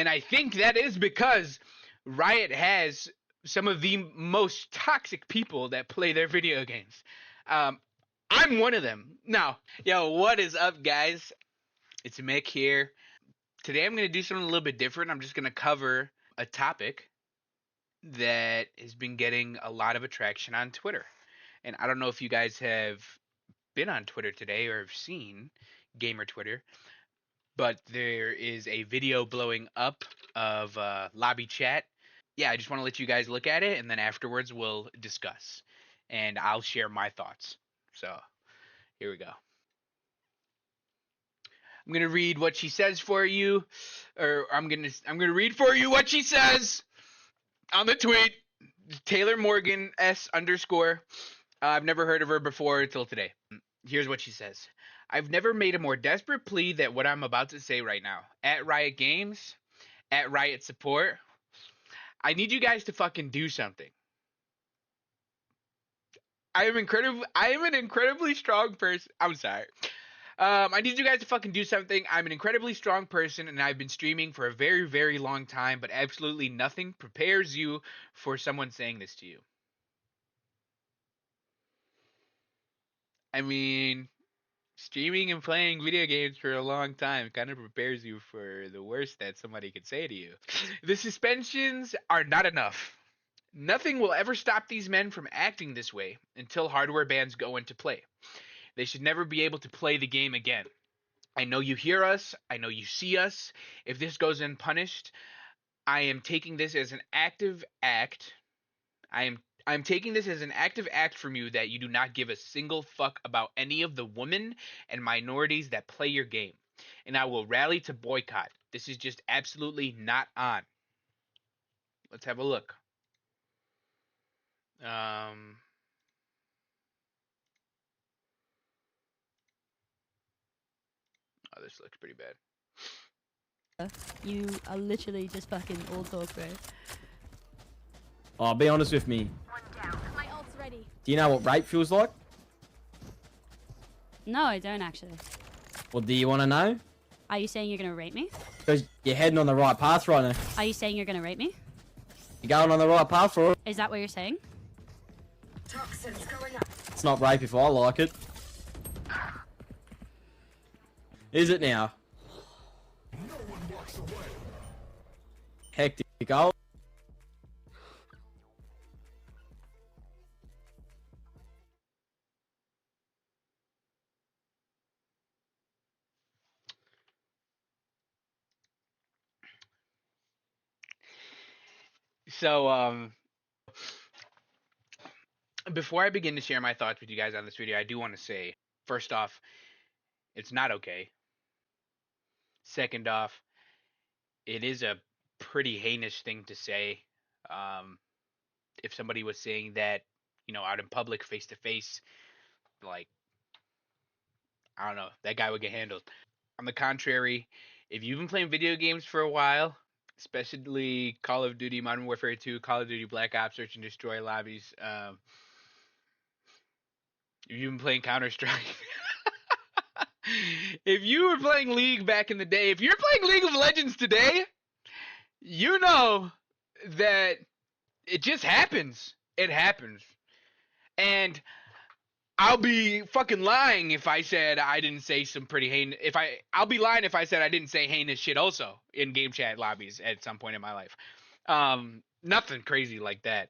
And I think that is because Riot has some of the most toxic people that play their video games. I'm one of them. Now, yo, what is up, guys? It's Mick here. Today I'm going to do something a little bit different. I'm just going to cover a topic that has been getting a lot of attraction on Twitter. And I don't know if you guys have been on Twitter today or have seen gamer Twitter, but there is a video blowing up of lobby chat. Yeah, I just want to let you guys look at it, and then afterwards we'll discuss, and I'll share my thoughts. So here we go. I'm gonna read what she says for you, or I'm gonna read for you what she says on the tweet. Taylor Morgan S _. I've never heard of her before until today. Here's what she says. I've never made a more desperate plea than what I'm about to say right now. At Riot Games, at Riot Support, I need you guys to fucking do something. I am an incredibly strong person. I'm sorry. I need you guys to fucking do something. I'm an incredibly strong person, and I've been streaming for a very, very long time, but absolutely nothing prepares you for someone saying this to you. I mean, streaming and playing video games for a long time kind of prepares you for the worst that somebody could say to you. The suspensions are not enough. Nothing will ever stop these men from acting this way until hardware bans go into play. They should never be able to play the game again. I know you hear us. I know you see us. If this goes unpunished, I am taking this as an active act. I'm taking this as an active act from you that you do not give a single fuck about any of the women and minorities that play your game. And I will rally to boycott. This is just absolutely not on. Let's have a look. Oh, this looks pretty bad. You are literally just fucking all talk, bro. Oh, be honest with me. My ult's ready. Do you know what rape feels like? No, I don't actually. Well, do you want to know? Are you saying you're gonna rape me? Because you're heading on the right path right now. Are you saying you're gonna rape me? You're going on the right path for it. Is that what you're saying? Toxins going up. It's not rape if I like it. Is it now? Hectic goal. So, before I begin to share my thoughts with you guys on this video, I do want to say, first off, it's not okay. Second off, it is a pretty heinous thing to say. If somebody was saying that, out in public, face to face, like, I don't know, that guy would get handled. On the contrary, if you've been playing video games for a while, especially Call of Duty Modern Warfare 2, Call of Duty Black Ops Search and Destroy lobbies, if you've been playing Counter-Strike, if you were playing League back in the day, if you're playing League of Legends today, you know that it just happens. It happens. And I'll be fucking lying if I said I didn't say some pretty heinous. I'll be lying if I said I didn't say heinous shit also in game chat lobbies at some point in my life. Nothing crazy like that,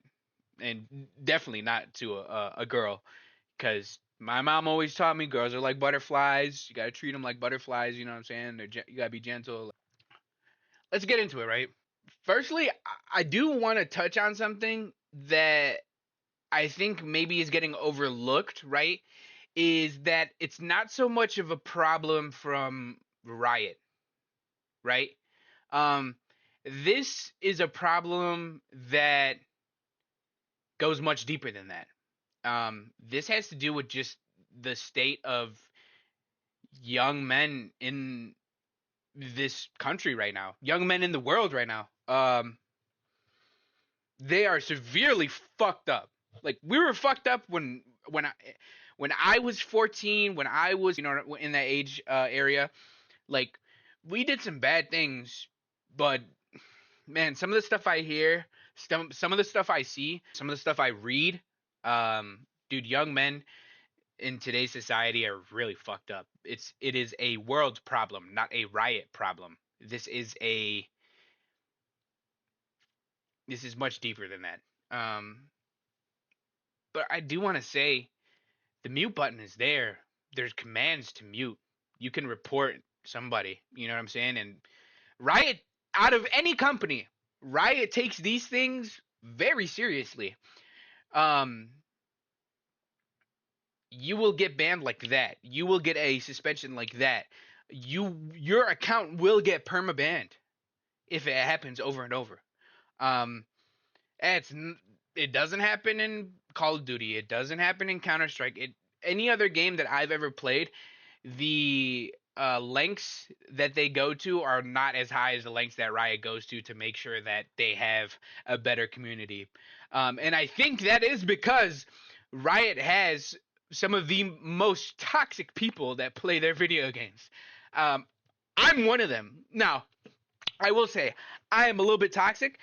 and definitely not to a girl, because my mom always taught me girls are like butterflies. You gotta treat them like butterflies. You know what I'm saying? You gotta be gentle. Let's get into it, right? Firstly, I do want to touch on something that I think maybe is getting overlooked, right? Is that it's not so much of a problem from Riot, right? This is a problem that goes much deeper than that. This has to do with just the state of young men in this country right now, young men in the world right now. They are severely fucked up. Like, we were fucked up when I was 14, when I was, in that age area. Like, we did some bad things, but man, some of the stuff I hear, some of the stuff I see, some of the stuff I read, dude, young men in today's society are really fucked up. It is a world problem, not a riot problem. This is much deeper than that. But I do want to say the mute button is there. There's commands to mute. You can report somebody. You know what I'm saying? And Riot, out of any company, Riot takes these things very seriously. Um, you will get banned like that. You will get a suspension like that. Your account will get permabanned if it happens over and over. Um, it's it doesn't happen in Call of Duty. It doesn't happen in Counter Strike. Any other game that I've ever played, the lengths that they go to are not as high as the lengths that Riot goes to make sure that they have a better community. And I think that is because Riot has some of the most toxic people that play their video games. I'm one of them. Now, I will say I am a little bit toxic,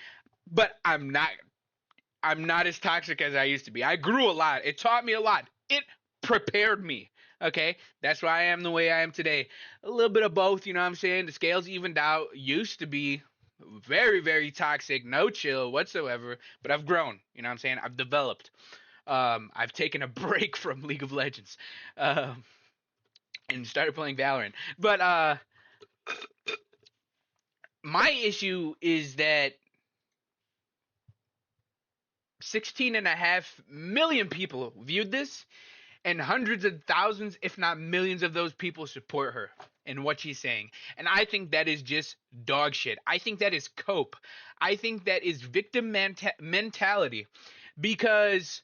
but I'm not as toxic as I used to be. I grew a lot. It taught me a lot. It prepared me. Okay? That's why I am the way I am today. A little bit of both, you know what I'm saying? The scales evened out. Used to be very, very toxic, no chill whatsoever, but I've grown, you know what I'm saying? I've developed. I've taken a break from League of Legends. And started playing Valorant. But my issue is that 16.5 million people viewed this, and hundreds of thousands, if not millions of those people support her and what she's saying. And I think that is just dog shit. I think that is cope. I think that is victim mentality. Because,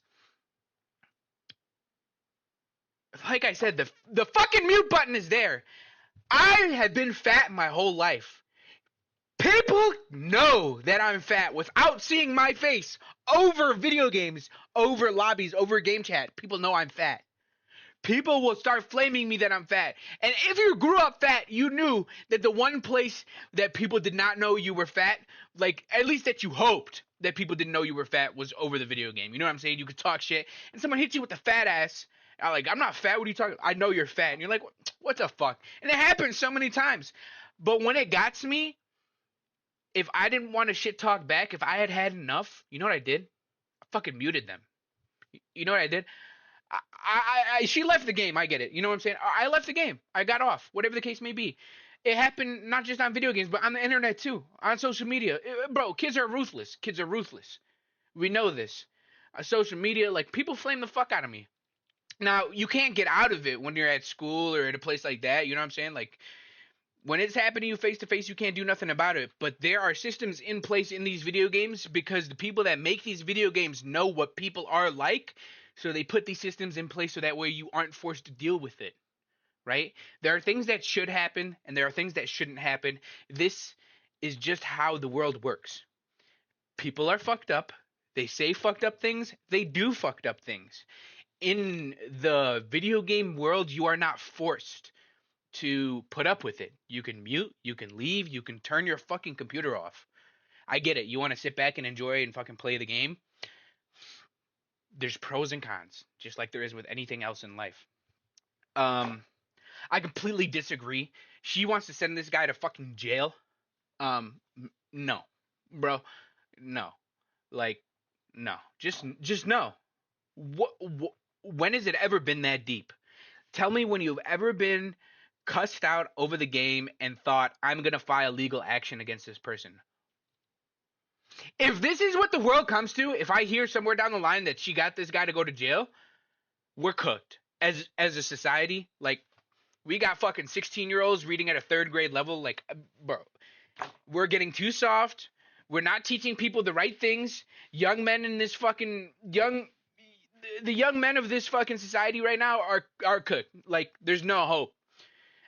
like I said, the fucking mute button is there. I have been fat my whole life. People know that I'm fat without seeing my face over video games, over lobbies, over game chat. People know I'm fat. People will start flaming me that I'm fat. And if you grew up fat, you knew that the one place that people did not know you were fat, like at least that you hoped that people didn't know you were fat, was over the video game. You know what I'm saying? You could talk shit and someone hits you with a fat ass. I'm like, I'm not fat. What are you talking? I know you're fat. And you're like, what the fuck? And it happens so many times. But when it got to me, if I didn't want to shit talk back, if I had had enough, you know what I did? I fucking muted them. You know what I did? She left the game. I get it. You know what I'm saying? I left the game. I got off. Whatever the case may be. It happened not just on video games, but on the internet too, on social media. Bro, kids are ruthless. Kids are ruthless. We know this. Social media, like people flame the fuck out of me. Now you can't get out of it when you're at school or at a place like that. You know what I'm saying? Like when it's happening to you face to face, you can't do nothing about it. But there are systems in place in these video games because the people that make these video games know what people are like. So they put these systems in place so that way you aren't forced to deal with it, right? There are things that should happen and there are things that shouldn't happen. This is just how the world works. People are fucked up. They say fucked up things. They do fucked up things. In the video game world, you are not forced to put up with it. You can mute, you can leave, you can turn your fucking computer off. I get it. You want to sit back and enjoy and fucking play the game. There's pros and cons, just like there is with anything else in life. I completely disagree. She wants to send this guy to fucking jail. No, bro, no, like, no, just no. When has it ever been that deep? Tell me when you've ever been cussed out over the game and thought, I'm gonna file legal action against this person. If this is what the world comes to, if I hear somewhere down the line that she got this guy to go to jail, we're cooked as a society. Like, we got fucking 16-year-olds reading at a third grade level. Like, bro, we're getting too soft. We're not teaching people the right things. Young men in this fucking the young men of this fucking society right now are cooked. Like, there's no hope.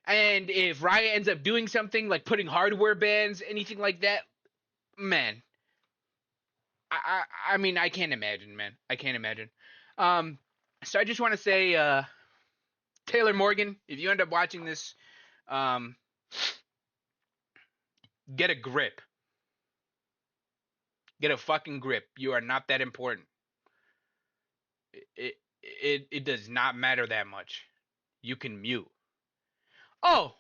And if Riot ends up doing something like putting hardware bans, anything like that, man, I mean, I can't imagine, man. I can't imagine. So I just want to say, Taylor Morgan, if you end up watching this, get a grip. Get a fucking grip. You are not that important. It does not matter that much. You can mute. Oh,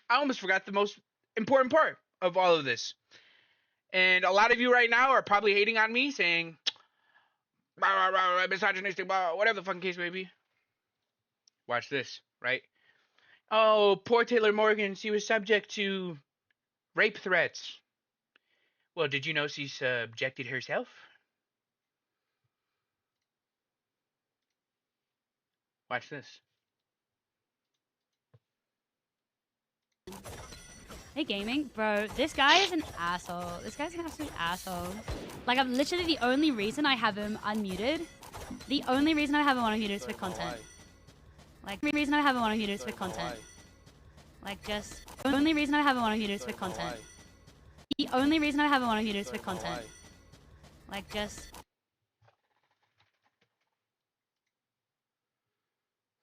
I almost forgot the most important part of all of this. And a lot of you right now are probably hating on me, saying, rah, rah, rah, misogynistic, blah, whatever the fucking case may be. Watch this, right? Oh, poor Taylor Morgan. She was subject to rape threats. Well, did you know she subjected herself? Watch this. Hey, gaming, bro. This guy is an asshole. This guy's an absolute asshole. Like, I'm literally the only reason I have him unmuted. The only reason I have him unmuted is for content. Like, the reason I have him unmuted is for content. Like, just the only reason I have him unmuted is for content. The only reason I have him unmuted is for content. Like, just.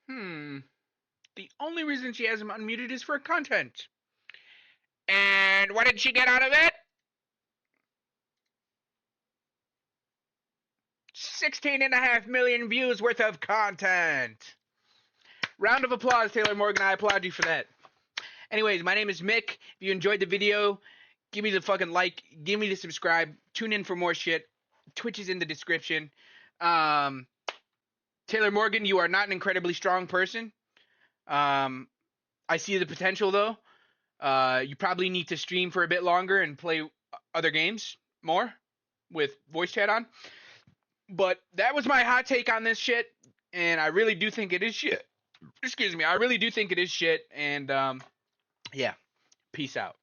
The only reason she has him unmuted is for content. And what did she get out of it? 16.5 million views worth of content. Round of applause, Taylor Morgan. I applaud you for that. Anyways, my name is Mick. If you enjoyed the video, give me the fucking like. Give me the subscribe. Tune in for more shit. Twitch is in the description. Taylor Morgan, you are not an incredibly strong person. I see the potential, though. You probably need to stream for a bit longer and play other games more with voice chat on. But that was my hot take on this shit, and I really do think it is shit. Excuse me, I really do think it is shit, and yeah, peace out.